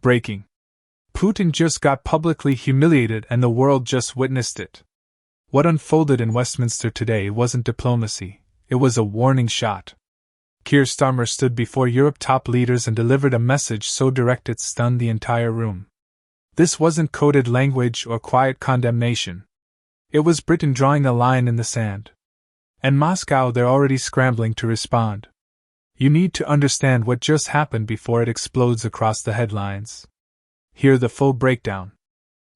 Breaking. Putin just got publicly humiliated and the world just witnessed it. What unfolded in Westminster today wasn't diplomacy, it was a warning shot. Keir Starmer stood before Europe top leaders and delivered a message so direct it stunned the entire room. This wasn't coded language or quiet condemnation. It was Britain drawing a line in the sand. And Moscow, they're already scrambling to respond. You need to understand what just happened before it explodes across the headlines. Hear the full breakdown.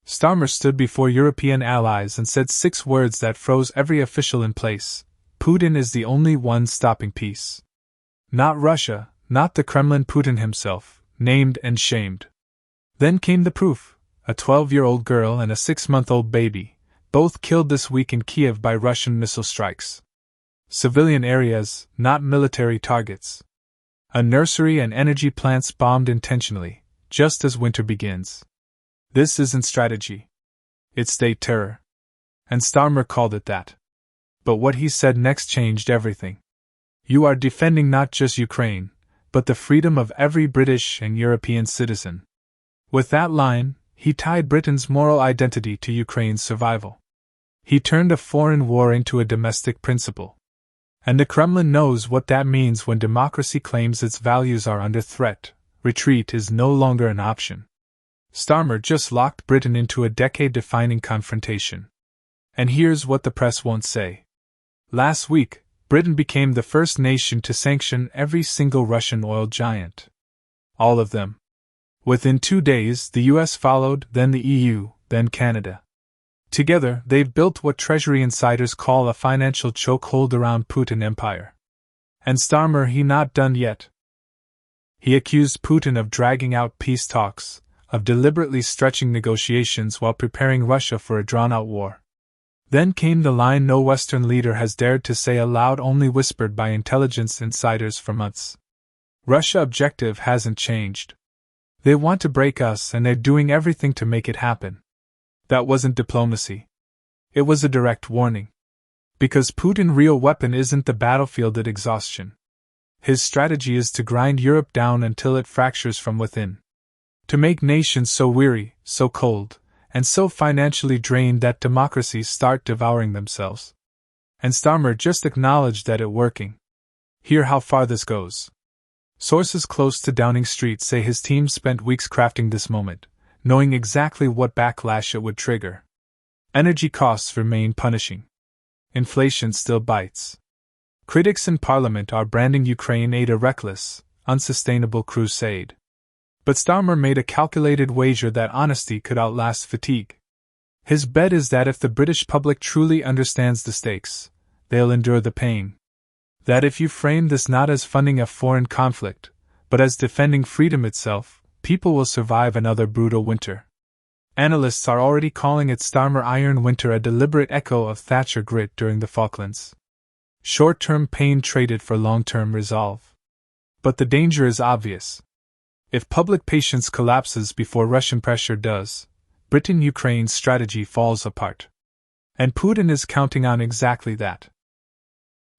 Starmer stood before European allies and said 6 words that froze every official in place. Putin is the only one stopping peace. Not Russia, not the Kremlin, Putin himself, named and shamed. Then came the proof, a 12-year-old girl and a 6-month-old baby, both killed this week in Kiev by Russian missile strikes. Civilian areas, not military targets. A nursery and energy plants bombed intentionally, just as winter begins. This isn't strategy. It's state terror. And Starmer called it that. But what he said next changed everything. You are defending not just Ukraine, but the freedom of every British and European citizen. With that line, he tied Britain's moral identity to Ukraine's survival. He turned a foreign war into a domestic principle. And the Kremlin knows what that means when democracy claims its values are under threat. Retreat is no longer an option. Starmer just locked Britain into a decade-defining confrontation. And here's what the press won't say. Last week, Britain became the first nation to sanction every single Russian oil giant. All of them. Within 2 days, the US followed, then the EU, then Canada. Together, they've built what Treasury insiders call a financial chokehold around Putin empire. And Starmer, he not done yet. He accused Putin of dragging out peace talks, of deliberately stretching negotiations while preparing Russia for a drawn-out war. Then came the line no Western leader has dared to say aloud, only whispered by intelligence insiders for months. Russia's objective hasn't changed. They want to break us and they're doing everything to make it happen. That wasn't diplomacy. It was a direct warning. Because Putin's real weapon isn't the battlefield at exhaustion. His strategy is to grind Europe down until it fractures from within. To make nations so weary, so cold, and so financially drained that democracies start devouring themselves. And Starmer just acknowledged that it working. Hear how far this goes. Sources close to Downing Street say his team spent weeks crafting this moment, knowing exactly what backlash it would trigger. Energy costs remain punishing. Inflation still bites. Critics in Parliament are branding Ukraine aid a reckless, unsustainable crusade. But Starmer made a calculated wager that honesty could outlast fatigue. His bet is that if the British public truly understands the stakes, they'll endure the pain. That if you frame this not as funding a foreign conflict, but as defending freedom itself, people will survive another brutal winter. Analysts are already calling it Starmer Iron Winter, a deliberate echo of Thatcher grit during the Falklands. Short-term pain traded for long-term resolve. But the danger is obvious. If public patience collapses before Russian pressure does, Britain-Ukraine's strategy falls apart. And Putin is counting on exactly that.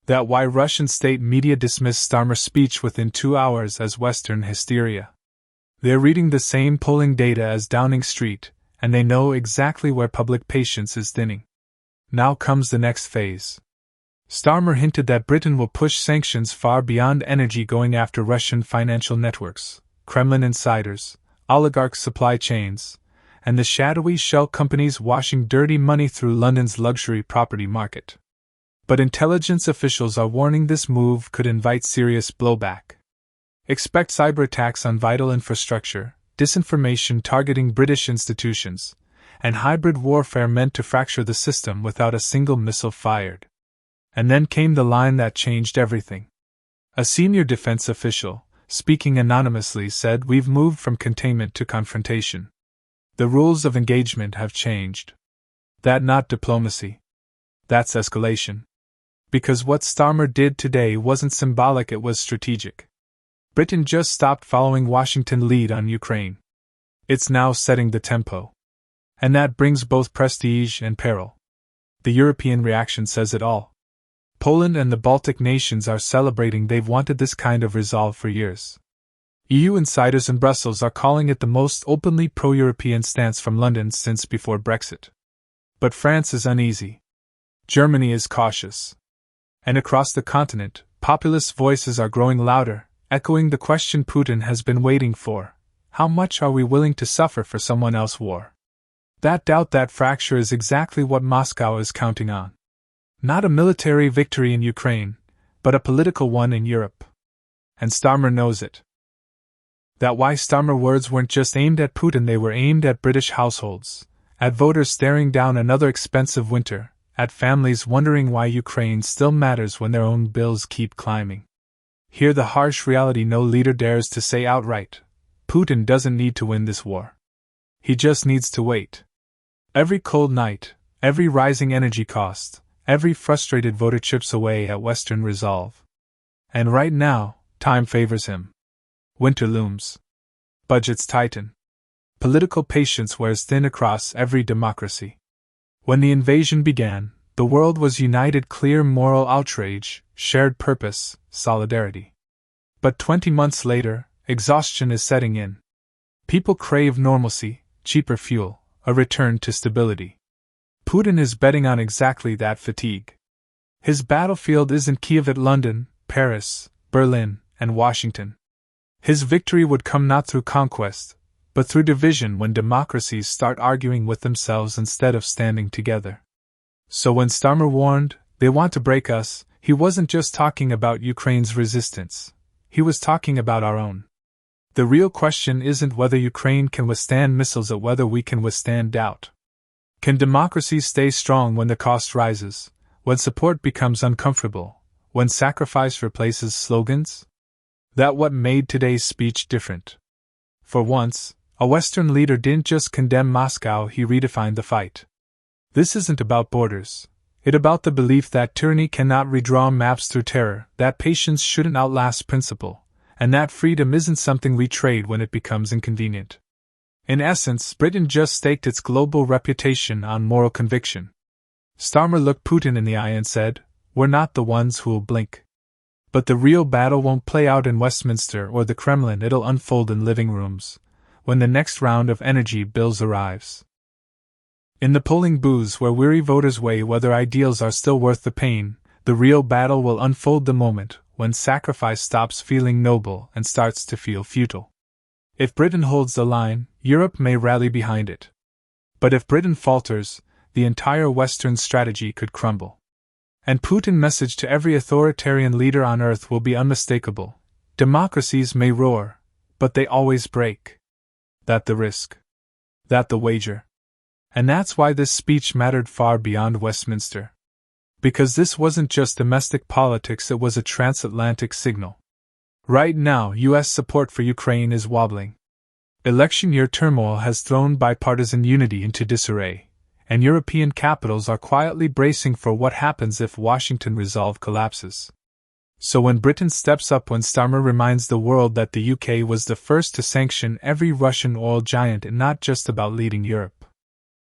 That's why Russian state media dismissed Starmer's speech within 2 hours as Western hysteria. They're reading the same polling data as Downing Street, and they know exactly where public patience is thinning. Now comes the next phase. Starmer hinted that Britain will push sanctions far beyond energy, going after Russian financial networks, Kremlin insiders, oligarch supply chains, and the shadowy shell companies washing dirty money through London's luxury property market. But intelligence officials are warning this move could invite serious blowback. Expect cyber attacks on vital infrastructure, disinformation targeting British institutions, and hybrid warfare meant to fracture the system without a single missile fired. And then came the line that changed everything. A senior defense official, speaking anonymously, said, "We've moved from containment to confrontation. The rules of engagement have changed." That's not diplomacy. That's escalation. Because what Starmer did today wasn't symbolic, it was strategic. Britain just stopped following Washington's lead on Ukraine. It's now setting the tempo. And that brings both prestige and peril. The European reaction says it all. Poland and the Baltic nations are celebrating. They've wanted this kind of resolve for years. EU insiders in Brussels are calling it the most openly pro-European stance from London since before Brexit. But France is uneasy. Germany is cautious. And across the continent, populist voices are growing louder, echoing the question Putin has been waiting for: how much are we willing to suffer for someone else's war? That doubt, that fracture is exactly what Moscow is counting on. Not a military victory in Ukraine, but a political one in Europe. And Starmer knows it. That's why Starmer's words weren't just aimed at Putin, they were aimed at British households, at voters staring down another expensive winter, at families wondering why Ukraine still matters when their own bills keep climbing. Hear the harsh reality no leader dares to say outright: Putin doesn't need to win this war. He just needs to wait. Every cold night, every rising energy cost, every frustrated voter chips away at Western resolve. And right now, time favors him. Winter looms. Budgets tighten. Political patience wears thin across every democracy. When the invasion began, the world was united, clear moral outrage, shared purpose, solidarity. But 20 months later, exhaustion is setting in. People crave normalcy, cheaper fuel, a return to stability. Putin is betting on exactly that: fatigue. His battlefield isn't Kiev, at London, Paris, Berlin, and Washington. His victory would come not through conquest, but through division, when democracies start arguing with themselves instead of standing together. So when Starmer warned, they want to break us, he wasn't just talking about Ukraine's resistance. He was talking about our own. The real question isn't whether Ukraine can withstand missiles, but whether we can withstand doubt. Can democracies stay strong when the cost rises, when support becomes uncomfortable, when sacrifice replaces slogans? That's what made today's speech different. For once, a Western leader didn't just condemn Moscow, he redefined the fight. This isn't about borders. It's about the belief that tyranny cannot redraw maps through terror, that patience shouldn't outlast principle, and that freedom isn't something we trade when it becomes inconvenient. In essence, Britain just staked its global reputation on moral conviction. Starmer looked Putin in the eye and said, "We're not the ones who'll blink." But the real battle won't play out in Westminster or the Kremlin, it'll unfold in living rooms, when the next round of energy bills arrives. In the polling booths where weary voters weigh whether ideals are still worth the pain, the real battle will unfold the moment when sacrifice stops feeling noble and starts to feel futile. If Britain holds the line, Europe may rally behind it. But if Britain falters, the entire Western strategy could crumble. And Putin's message to every authoritarian leader on earth will be unmistakable: democracies may roar, but they always break. That's the risk. That's the wager. And that's why this speech mattered far beyond Westminster. Because this wasn't just domestic politics, it was a transatlantic signal. Right now, U.S. support for Ukraine is wobbling. Election year turmoil has thrown bipartisan unity into disarray, and European capitals are quietly bracing for what happens if Washington resolve collapses. So when Britain steps up, when Starmer reminds the world that the UK was the first to sanction every Russian oil giant, it's not just about leading Europe.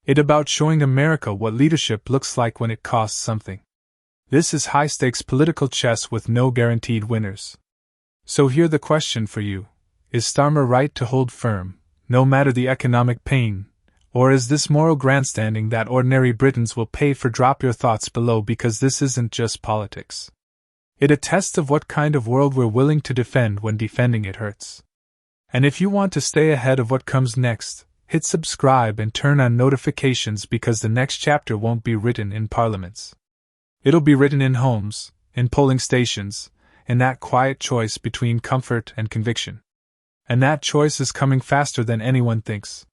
It's about showing America what leadership looks like when it costs something. This is high-stakes political chess with no guaranteed winners. So here's the question for you: is Starmer right to hold firm, no matter the economic pain? Or is this moral grandstanding that ordinary Britons will pay for? Drop your thoughts below, because this isn't just politics. It's a test of what kind of world we're willing to defend when defending it hurts. And if you want to stay ahead of what comes next, hit subscribe and turn on notifications, because the next chapter won't be written in parliaments. It'll be written in homes, in polling stations, in that quiet choice between comfort and conviction. And that choice is coming faster than anyone thinks.